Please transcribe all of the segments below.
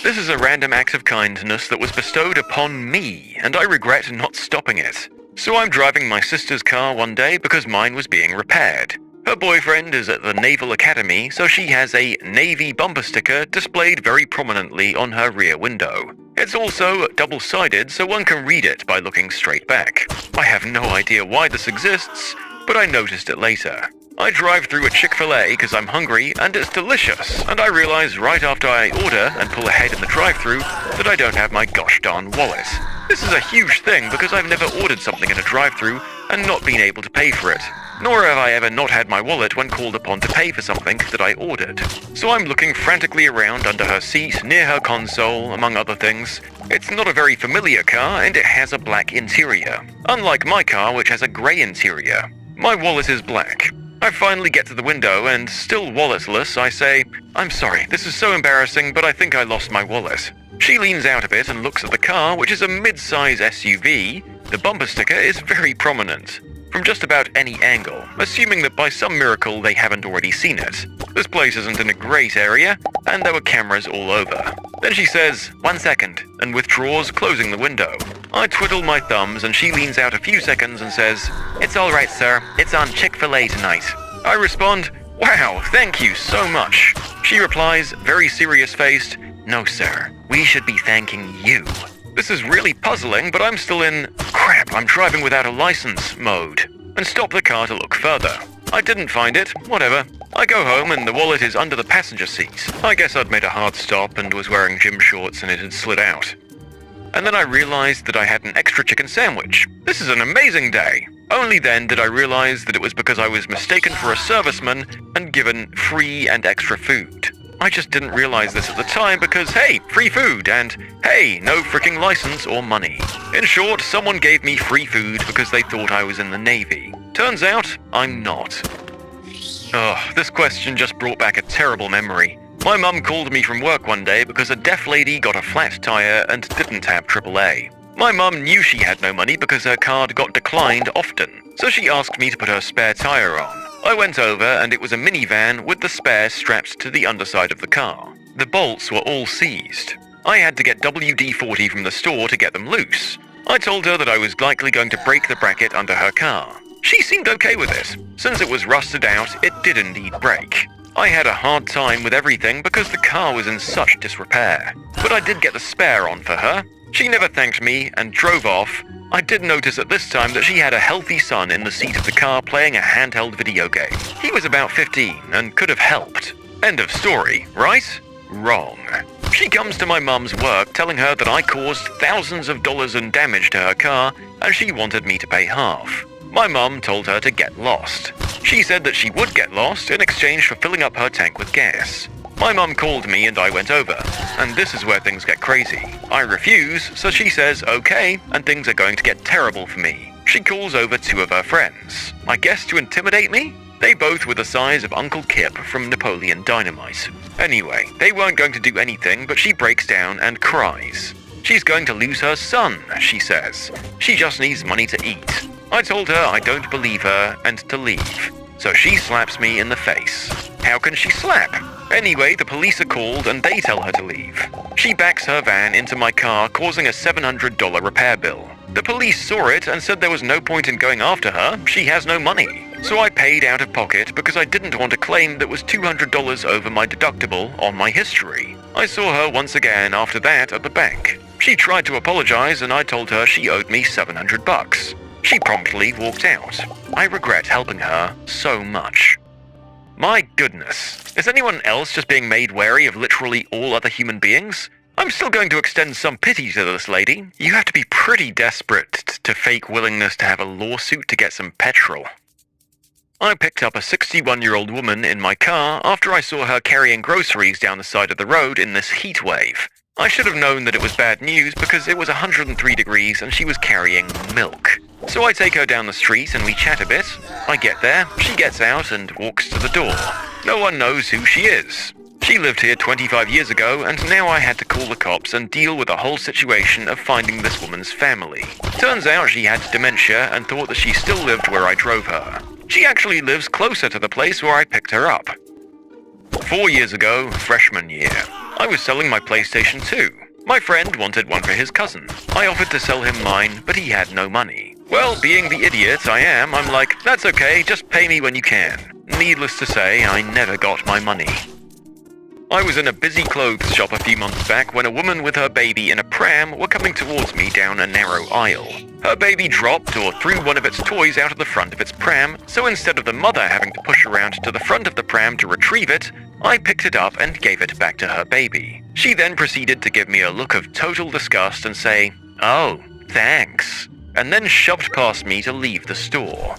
This is a random act of kindness that was bestowed upon me, and I regret not stopping it. So I'm driving my sister's car one day because mine was being repaired. Her boyfriend is at the Naval Academy, so she has a Navy bumper sticker displayed very prominently on her rear window. It's also double-sided, so one can read it by looking straight back. I have no idea why this exists, but I noticed it later. I drive through a Chick-fil-A because I'm hungry and it's delicious, and I realize right after I order and pull ahead in the drive-thru that I don't have my gosh darn wallet. This is a huge thing because I've never ordered something in a drive-thru and not been able to pay for it. Nor have I ever not had my wallet when called upon to pay for something that I ordered. So I'm looking frantically around under her seat, near her console, among other things. It's not a very familiar car and it has a black interior, unlike my car which has a grey interior. My wallet is black. I finally get to the window and, still walletless, I say, "I'm sorry, this is so embarrassing, but I think I lost my wallet." She leans out of it and looks at the car, which is a mid-size SUV. The bumper sticker is very prominent, from just about any angle, assuming that by some miracle they haven't already seen it. This place isn't in a great area, and there were cameras all over. Then she says, "1 second," and withdraws, closing the window. I twiddle my thumbs and she leans out a few seconds and says, "It's all right, sir. It's on Chick-fil-A tonight." I respond, "Wow, thank you so much." She replies, very serious-faced, "No, sir. We should be thanking you." This is really puzzling, but I'm still in "crap, I'm driving without a license" mode, and stop the car to look further. I didn't find it, whatever. I go home and the wallet is under the passenger seat. I guess I'd made a hard stop and was wearing gym shorts and it had slid out. And then I realized that I had an extra chicken sandwich. This is an amazing day. Only then did I realize that it was because I was mistaken for a serviceman and given free and extra food. I just didn't realize this at the time because, hey, free food, and hey, no freaking license or money. In short, someone gave me free food because they thought I was in the Navy. Turns out, I'm not. This question just brought back a terrible memory. My mum called me from work one day because a deaf lady got a flat tire and didn't have AAA. My mum knew she had no money because her card got declined often, so she asked me to put her spare tire on. I went over and it was a minivan with the spare strapped to the underside of the car. The bolts were all seized. I had to get WD-40 from the store to get them loose. I told her that I was likely going to break the bracket under her car. She seemed okay with it. Since it was rusted out, it did indeed break. I had a hard time with everything because the car was in such disrepair. But I did get the spare on for her. She never thanked me and drove off. I did notice at this time that she had a healthy son in the seat of the car playing a handheld video game. He was about 15 and could have helped. End of story, right? Wrong. She comes to my mum's work telling her that I caused thousands of dollars in damage to her car and she wanted me to pay half. My mum told her to get lost. She said that she would get lost in exchange for filling up her tank with gas. My mum called me and I went over, and this is where things get crazy. I refuse, so she says okay, and things are going to get terrible for me. She calls over 2 of her friends, I guess to intimidate me? They both were the size of Uncle Kip from Napoleon Dynamite. Anyway, they weren't going to do anything, but she breaks down and cries. She's going to lose her son, she says. She just needs money to eat. I told her I don't believe her and to leave. So she slaps me in the face. How can she slap? Anyway, the police are called and they tell her to leave. She backs her van into my car, causing a $700 repair bill. The police saw it and said there was no point in going after her. She has no money. So I paid out of pocket because I didn't want to claim that was $200 over my deductible on my history. I saw her once again after that at the bank. She tried to apologize and I told her she owed me $700. She promptly walked out. I regret helping her so much. My goodness, is anyone else just being made wary of literally all other human beings? I'm still going to extend some pity to this lady. You have to be pretty desperate to fake willingness to have a lawsuit to get some petrol. I picked up a 61-year-old woman in my car after I saw her carrying groceries down the side of the road in this heat wave. I should have known that it was bad news because it was 103 degrees and she was carrying milk. So I take her down the street and we chat a bit. I get there, she gets out and walks to the door. No one knows who she is. She lived here 25 years ago and now I had to call the cops and deal with the whole situation of finding this woman's family. Turns out she had dementia and thought that she still lived where I drove her. She actually lives closer to the place where I picked her up. 4 years ago, freshman year, I was selling my PlayStation 2. My friend wanted one for his cousin. I offered to sell him mine, but he had no money. Well, being the idiot I am, I'm like, that's okay, just pay me when you can. Needless to say, I never got my money. I was in a busy clothes shop a few months back when a woman with her baby in a pram were coming towards me down a narrow aisle. Her baby dropped or threw one of its toys out of the front of its pram, so instead of the mother having to push around to the front of the pram to retrieve it, I picked it up and gave it back to her baby. She then proceeded to give me a look of total disgust and say, "Oh, thanks," and then shoved past me to leave the store.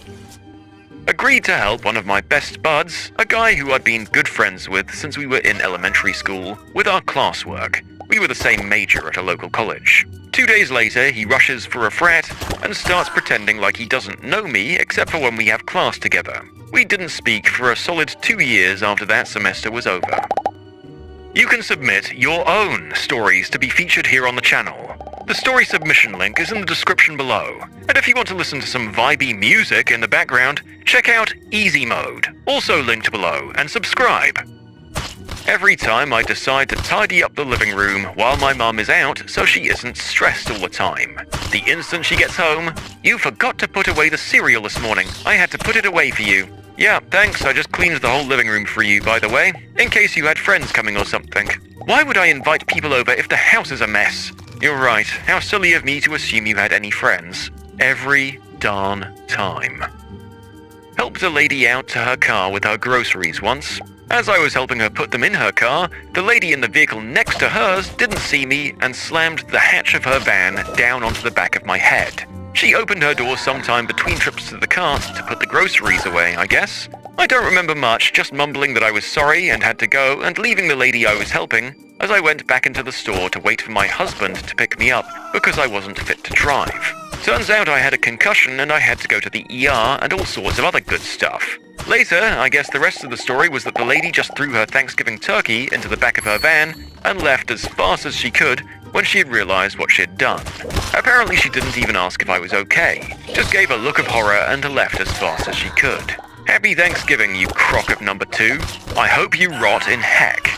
Agreed to help one of my best buds, a guy who I'd been good friends with since we were in elementary school, with our classwork. We were the same major at a local college. 2 days later, he rushes for a frat and starts pretending like he doesn't know me except for when we have class together. We didn't speak for a solid 2 years after that semester was over. You can submit your own stories to be featured here on the channel. The story submission link is in the description below. And if you want to listen to some vibey music in the background, check out Easy Mode, also linked below, and subscribe. Every time I decide to tidy up the living room while my mum is out so she isn't stressed all the time. The instant she gets home, "You forgot to put away the cereal this morning. I had to put it away for you." "Yeah, thanks, I just cleaned the whole living room for you, by the way, in case you had friends coming or something." "Why would I invite people over if the house is a mess?" "You're right, how silly of me to assume you had any friends." Every darn time. Helped a lady out to her car with her groceries once. As I was helping her put them in her car, the lady in the vehicle next to hers didn't see me and slammed the hatch of her van down onto the back of my head. She opened her door sometime between trips to the cart to put the groceries away, I guess. I don't remember much, just mumbling that I was sorry and had to go and leaving the lady I was helping as I went back into the store to wait for my husband to pick me up because I wasn't fit to drive. Turns out I had a concussion and I had to go to the ER and all sorts of other good stuff. Later, I guess the rest of the story was that the lady just threw her Thanksgiving turkey into the back of her van and left as fast as she could when she had realized what she had done. Apparently she didn't even ask if I was okay, just gave a look of horror and left as fast as she could. Happy Thanksgiving, you crock of number 2. I hope you rot in heck.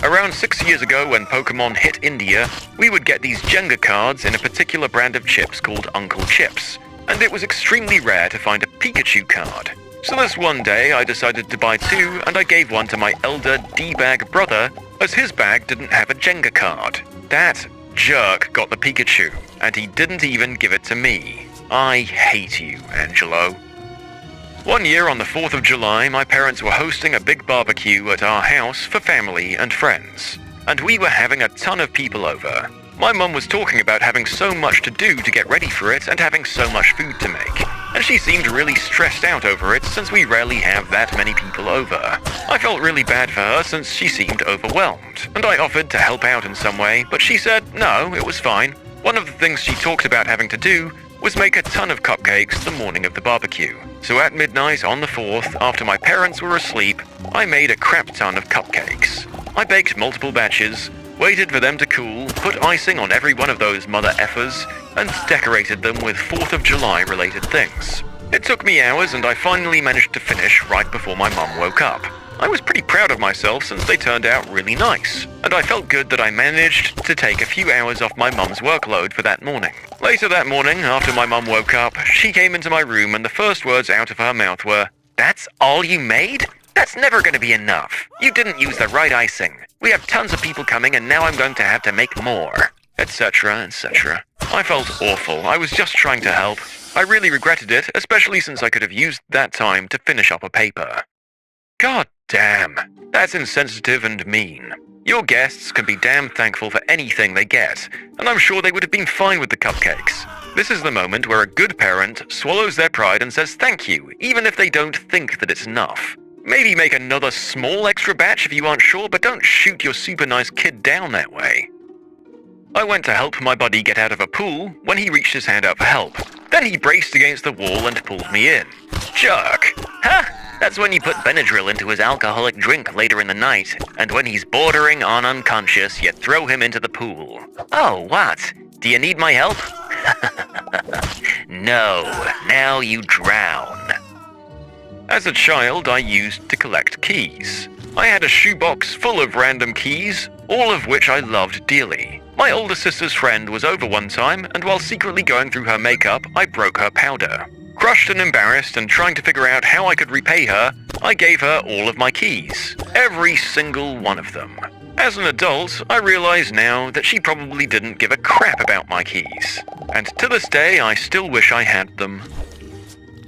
Around 6 years ago when Pokemon hit India, we would get these Jenga cards in a particular brand of chips called Uncle Chips, and it was extremely rare to find a Pikachu card. So this one day I decided to buy 2 and I gave one to my elder D-bag brother as his bag didn't have a Jenga card. That jerk got the Pikachu, and he didn't even give it to me. I hate you, Angelo. One year on the 4th of July, my parents were hosting a big barbecue at our house for family and friends. And we were having a ton of people over. My mum was talking about having so much to do to get ready for it and having so much food to make. And she seemed really stressed out over it since we rarely have that many people over. I felt really bad for her since she seemed overwhelmed. And I offered to help out in some way, but she said no, it was fine. One of the things she talked about having to do was make a ton of cupcakes the morning of the barbecue. So at midnight on the 4th, after my parents were asleep, I made a crap ton of cupcakes. I baked multiple batches, waited for them to cool, put icing on every one of those mother effers, and decorated them with 4th of July related things. It took me hours and I finally managed to finish right before my mum woke up. I was pretty proud of myself since they turned out really nice, and I felt good that I managed to take a few hours off my mum's workload for that morning. Later that morning, after my mum woke up, she came into my room and the first words out of her mouth were, "That's all you made? That's never going to be enough. You didn't use the right icing. We have tons of people coming and now I'm going to have to make more," etc., etc. I felt awful. I was just trying to help. I really regretted it, especially since I could have used that time to finish up a paper. God damn, that's insensitive and mean. Your guests can be damn thankful for anything they get, and I'm sure they would have been fine with the cupcakes. This is the moment where a good parent swallows their pride and says thank you, even if they don't think that it's enough. Maybe make another small extra batch if you aren't sure, but don't shoot your super nice kid down that way. I went to help my buddy get out of a pool when he reached his hand out for help. Then he braced against the wall and pulled me in. Jerk! Huh? That's when you put Benadryl into his alcoholic drink later in the night, and when he's bordering on unconscious, you throw him into the pool. Oh, what? Do you need my help? No, now you drown. As a child, I used to collect keys. I had a shoebox full of random keys, all of which I loved dearly. My older sister's friend was over one time, and while secretly going through her makeup, I broke her powder. Crushed and embarrassed and trying to figure out how I could repay her, I gave her all of my keys. Every single one of them. As an adult, I realize now that she probably didn't give a crap about my keys. And to this day, I still wish I had them.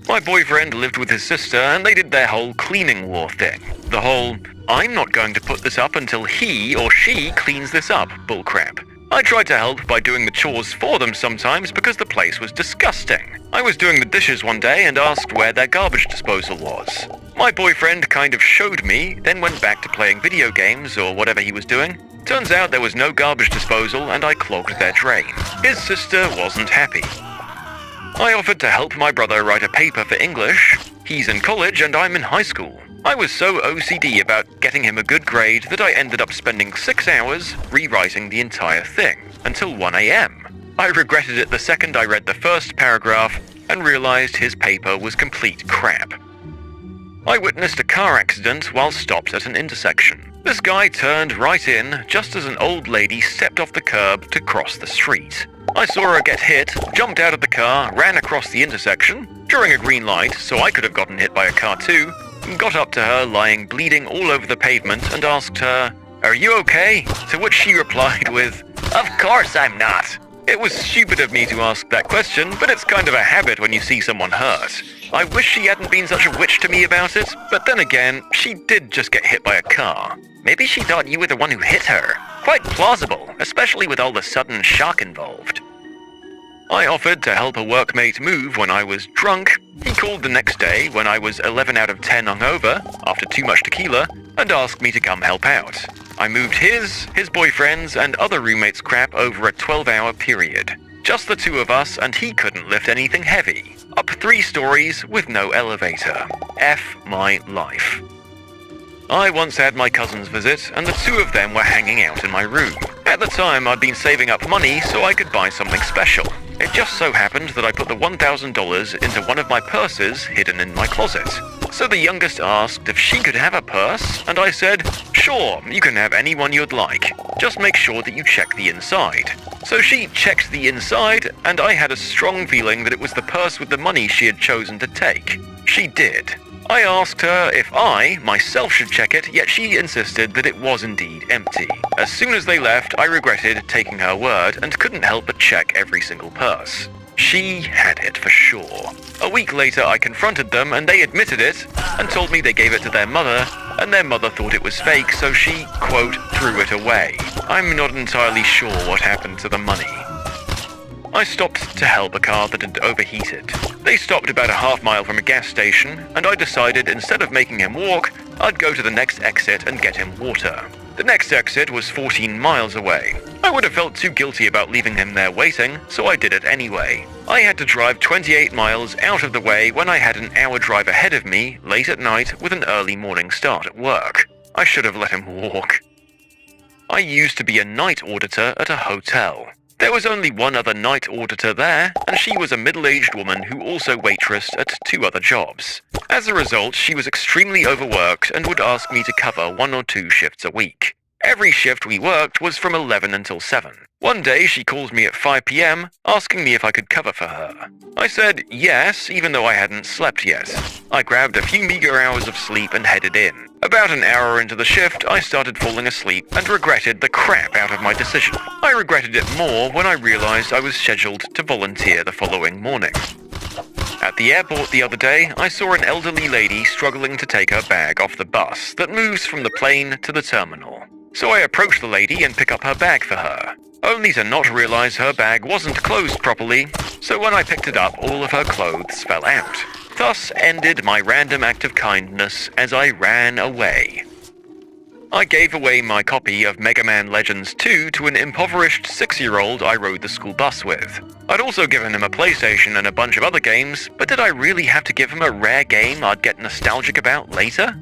My boyfriend lived with his sister and they did their whole cleaning war thing. The whole, I'm not going to put this up until he or she cleans this up bullcrap. I tried to help by doing the chores for them sometimes because the place was disgusting. I was doing the dishes one day and asked where their garbage disposal was. My boyfriend kind of showed me, then went back to playing video games or whatever he was doing. Turns out there was no garbage disposal and I clogged their drain. His sister wasn't happy. I offered to help my brother write a paper for English. He's in college and I'm in high school. I was so OCD about getting him a good grade that I ended up spending 6 hours rewriting the entire thing, until 1 a.m. I regretted it the second I read the first paragraph and realized his paper was complete crap. I witnessed a car accident while stopped at an intersection. This guy turned right in just as an old lady stepped off the curb to cross the street. I saw her get hit, jumped out of the car, ran across the intersection during a green light, so I could have gotten hit by a car too, got up to her lying bleeding all over the pavement and asked her, "Are you okay?" To which she replied with, "Of course I'm not." It was stupid of me to ask that question, but it's kind of a habit when you see someone hurt. I wish she hadn't been such a witch to me about it, but then again, she did just get hit by a car. Maybe she thought you were the one who hit her. Quite plausible, especially with all the sudden shock involved. I offered to help a workmate move when I was drunk. He called the next day when I was 11 out of 10 hungover, after too much tequila, and asked me to come help out. I moved his boyfriend's, and other roommates' crap over a 12-hour period. Just the two of us, and he couldn't lift anything heavy. Up 3 stories with no elevator. F my life. I once had my cousins visit, and the two of them were hanging out in my room. At the time, I'd been saving up money so I could buy something special. It just so happened that I put the $1,000 into one of my purses hidden in my closet. So the youngest asked if she could have a purse, and I said, "Sure, you can have any one you'd like. Just make sure that you check the inside." So she checked the inside, and I had a strong feeling that it was the purse with the money she had chosen to take. She did. I asked her if I, myself, should check it, yet she insisted that it was indeed empty. As soon as they left, I regretted taking her word and couldn't help but check every single purse. She had it for sure. A week later, I confronted them and they admitted it and told me they gave it to their mother, and their mother thought it was fake, so she, quote, threw it away. I'm not entirely sure what happened to the money. I stopped to help a car that had overheated. They stopped about a half-mile from a gas station, and I decided instead of making him walk, I'd go to the next exit and get him water. The next exit was 14 miles away. I would have felt too guilty about leaving him there waiting, so I did it anyway. I had to drive 28 miles out of the way when I had an hour drive ahead of me, late at night, with an early morning start at work. I should have let him walk. I used to be a night auditor at a hotel. There was only one other night auditor there, and she was a middle-aged woman who also waitressed at 2 other jobs. As a result, she was extremely overworked and would ask me to cover 1 or 2 shifts a week. Every shift we worked was from 11 until 7. One day she called me at 5 p.m. asking me if I could cover for her. I said yes, even though I hadn't slept yet. I grabbed a few meager hours of sleep and headed in. About an hour into the shift, I started falling asleep and regretted the crap out of my decision. I regretted it more when I realized I was scheduled to volunteer the following morning. At the airport the other day, I saw an elderly lady struggling to take her bag off the bus that moves from the plane to the terminal. So I approached the lady and picked up her bag for her, only to not realize her bag wasn't closed properly, so when I picked it up, all of her clothes fell out. Thus ended my random act of kindness as I ran away. I gave away my copy of Mega Man Legends 2 to an impoverished 6-year-old I rode the school bus with. I'd also given him a PlayStation and a bunch of other games, but did I really have to give him a rare game I'd get nostalgic about later?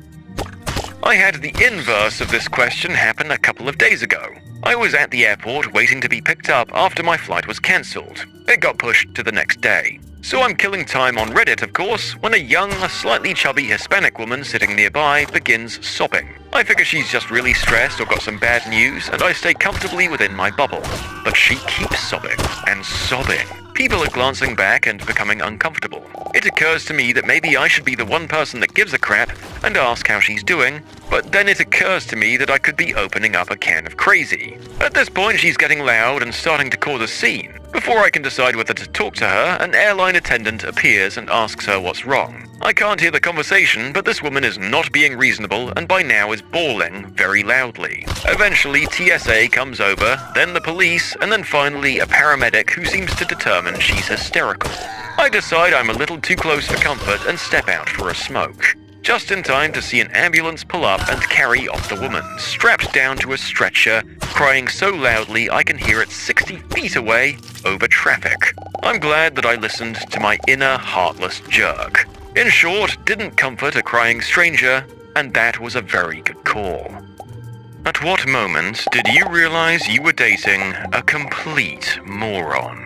I had the inverse of this question happen a couple of days ago. I was at the airport waiting to be picked up after my flight was cancelled. It got pushed to the next day. So I'm killing time on Reddit, of course, when a young, slightly chubby Hispanic woman sitting nearby begins sobbing. I figure she's just really stressed or got some bad news, and I stay comfortably within my bubble. But she keeps sobbing and sobbing. People are glancing back and becoming uncomfortable. It occurs to me that maybe I should be the one person that gives a crap and ask how she's doing, but then it occurs to me that I could be opening up a can of Crazee. At this point, she's getting loud and starting to cause a scene. Before I can decide whether to talk to her, an airline attendant appears and asks her what's wrong. I can't hear the conversation, but this woman is not being reasonable and by now is bawling very loudly. Eventually, TSA comes over, then the police, and then finally a paramedic who seems to determine she's hysterical. I decide I'm a little too close for comfort and step out for a smoke. Just in time to see an ambulance pull up and carry off the woman, strapped down to a stretcher, crying so loudly I can hear it 60 feet away over traffic. I'm glad that I listened to my inner heartless jerk. In short, didn't comfort a crying stranger, and that was a very good call. At what moment did you realize you were dating a complete moron?